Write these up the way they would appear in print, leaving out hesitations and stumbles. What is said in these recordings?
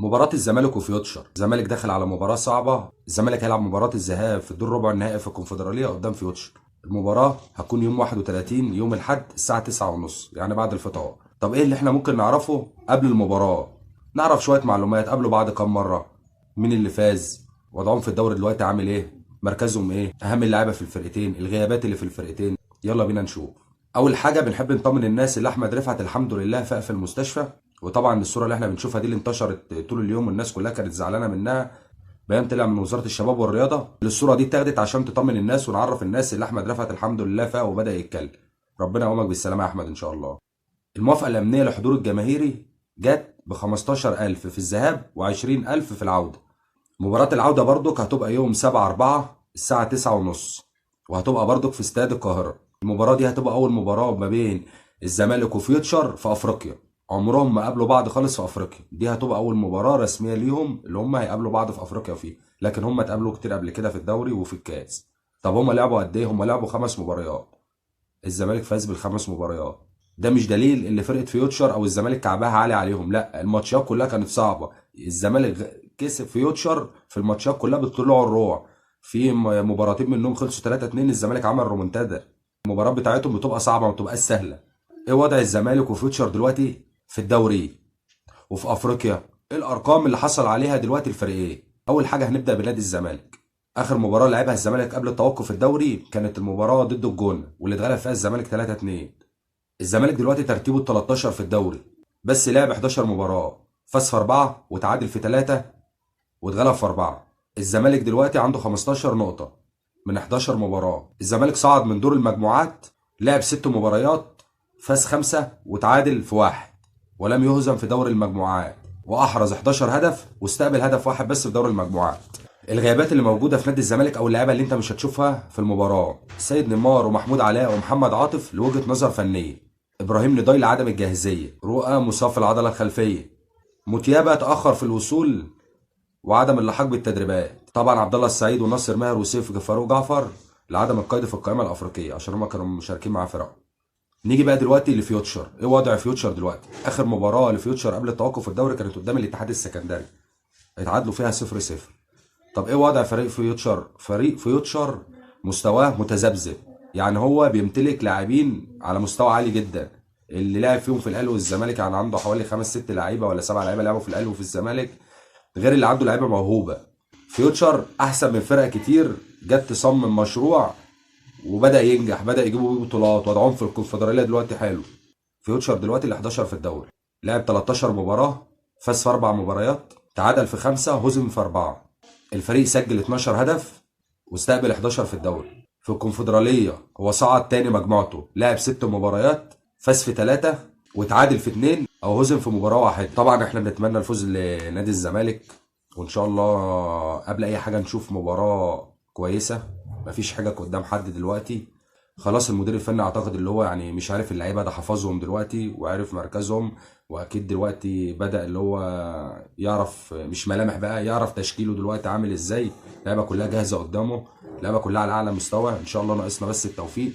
مباراة الزمالك وفيوتشر. الزمالك داخل على مباراة صعبة. الزمالك هيلعب مباراة الذهاب في الدور ربع النهائي في الكونفدرالية قدام فيوتشر. المباراة هتكون يوم 31 يوم الأحد الساعة 9:30 يعني بعد الفطار. طب ايه اللي احنا ممكن نعرفه قبل المباراة؟ نعرف شوية معلومات. قبله بعد كام مرة؟ مين اللي فاز؟ وضعهم في الدوري دلوقتي عامل ايه؟ مركزهم ايه؟ اهم اللعيبة في الفرقتين، الغيابات اللي في الفرقتين. يلا بينا نشوف. اول حاجة بنحب نطمن الناس اللي احمد رفعت الحمد لله فاق في المستشفى. وطبعا الصوره اللي احنا بنشوفها دي اللي انتشرت طول اليوم والناس كلها كانت زعلانه منها. بيان طلع من وزاره الشباب والرياضه. الصوره دي اتاخدت عشان تطمن الناس ونعرف الناس اللي احمد رفعت الحمد لله فاق وبدا يتكلم. ربنا يقومك بالسلامه يا احمد ان شاء الله. الموافقه الامنيه لحضور الجماهيري جت ب 15,000 في الذهاب و20,000 في العوده. مباراه العوده برضك هتبقى يوم 7/4 الساعه 9:30 وهتبقى برضك في استاد القاهره. المباراه دي هتبقى اول مباراه ما بين الزمالك وفيوتشر في افريقيا. عمرهم ما قابلوا بعض خالص في افريقيا. دي هتبقى اول مباراه رسميه ليهم اللي هم هيقابلوا بعض في افريقيا فيه. لكن هم اتقابلوا كتير قبل كده في الدوري وفي الكاس. طب هم لعبوا قد ايه؟ هم لعبوا 5 مباريات. الزمالك فاز بال5 مباريات. ده مش دليل ان فرقه فيوتشر او الزمالك كعبها عالي عليهم، لا، الماتشات كلها كانت صعبه. الزمالك كسب فيوتشر في الماتشات كلها بالطلوع الروع. في مباراتين منهم خلصوا 3-2 الزمالك عمل رومنتادا. المباراه بتاعتهم بتبقى صعبه ما بتبقاش سهله. ايه وضع الزمالك وفيوتشر دلوقتي في الدوري وفي افريقيا؟ ايه الارقام اللي حصل عليها دلوقتي الفريقين؟ اول حاجه هنبدا بنادي الزمالك. اخر مباراه لعبها الزمالك قبل التوقف الدوري كانت المباراه ضد الجونه واللي اتغلب فيها الزمالك 3-2. الزمالك دلوقتي ترتيبه ال 13 في الدوري، بس لعب 11 مباراه، فاز في 4 وتعادل في 3 واتغلب في 4. الزمالك دلوقتي عنده 15 نقطه من 11 مباراه. الزمالك صعد من دور المجموعات، لعب 6 مباريات، فاز 5 وتعادل في 1 ولم يهزم في دور المجموعات، واحرز 11 هدف واستقبل هدف واحد بس في دور المجموعات. الغيابات اللي موجوده في نادي الزمالك او اللعيبه اللي انت مش هتشوفها في المباراه: سيد نيمار ومحمود علاء ومحمد عاطف لوجهه نظر فنيه، ابراهيم نضاي لعدم الجاهزيه، رؤى مصاب في العضله الخلفيه، متيابه تاخر في الوصول وعدم اللحاق بالتدريبات، طبعا عبد الله السعيد وناصر ماهر وسيف فاروق جعفر لعدم القيد في القائمه الافريقيه عشان هم كانوا مشاركين مع فرق. نيجي بقى دلوقتي لفيوتشر. ايه وضع فيوتشر دلوقتي؟ اخر مباراه لفيوتشر قبل التوقف الدوري كانت قدام الاتحاد السكندري، اتعادلوا فيها 0-0. طب ايه وضع فريق فيوتشر؟ فريق فيوتشر مستواه متذبذب، يعني هو بيمتلك لاعبين على مستوى عالي جدا. اللي لعب فيهم في الاهلي والزمالك يعني عنده حوالي 5 6 لعيبه ولا 7 لعيبه لعبوا في الاهلي وفي الزمالك، غير اللي عنده لعيبه موهوبه. فيوتشر احسن من فرق كتير جت تصمم مشروع وبدا ينجح، بدا يجيبوا بيه بطولات، وضعهم في الكونفدراليه دلوقتي حلو. فيوتشر دلوقتي ال 11 في الدوري، لعب 13 مباراه، فاز في 4 مباريات، تعادل في 5، هزم في 4. الفريق سجل 12 هدف واستقبل 11 في الدوري. في الكونفدراليه هو صعد تاني مجموعته، لعب 6 مباريات، فاز في 3 وتعادل في 2 او هزم في مباراه واحده. طبعا احنا بنتمنى الفوز لنادي الزمالك، وان شاء الله قبل اي حاجه نشوف مباراه كويسه. مفيش حاجه قدام حد دلوقتي. خلاص المدير الفني اعتقد اللي هو يعني مش عارف اللعيبه ده حفظهم دلوقتي وعارف مركزهم، واكيد دلوقتي بدأ اللي هو يعرف مش ملامح بقى، يعرف تشكيله دلوقتي عامل ازاي. اللعيبه كلها جاهزه قدامه، اللعيبه كلها على اعلى مستوى، ان شاء الله ناقصنا بس التوفيق.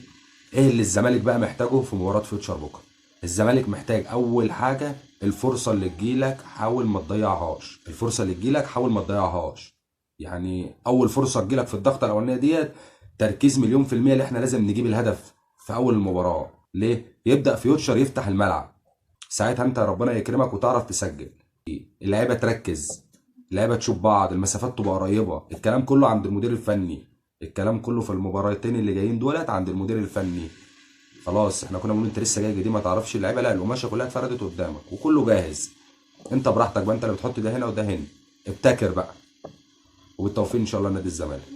ايه اللي الزمالك بقى محتاجه في مباراه فيوتشر بكره؟ الزمالك محتاج اول حاجه الفرصه اللي تجيلك حاول ما تضيعهاش. الفرصه اللي تجيلك حاول ما تضيعهاش. يعني اول فرصه تجيلك في الضغطه الاولانيه ديت تركيز مليون في المية اللي احنا لازم نجيب الهدف في اول المباراة. ليه؟ يبدأ فيوتشر يفتح الملعب، ساعتها انت ربنا يكرمك وتعرف تسجل. اللعيبة تركز، اللعيبة تشوف بعض، المسافات تبقى قريبة. الكلام كله عند المدير الفني، الكلام كله في المباراتين اللي جايين دولت عند المدير الفني. خلاص احنا كنا بنقول انت لسه جاي جديد ما تعرفش اللعيبة، لا، القماشة كلها اتفردت قدامك وكله جاهز. انت براحتك بقى، انت اللي بتحط ده هنا وده هنا، ابتكر بقى. وبالتوفيق ان شاء الله لنادي الزمالك.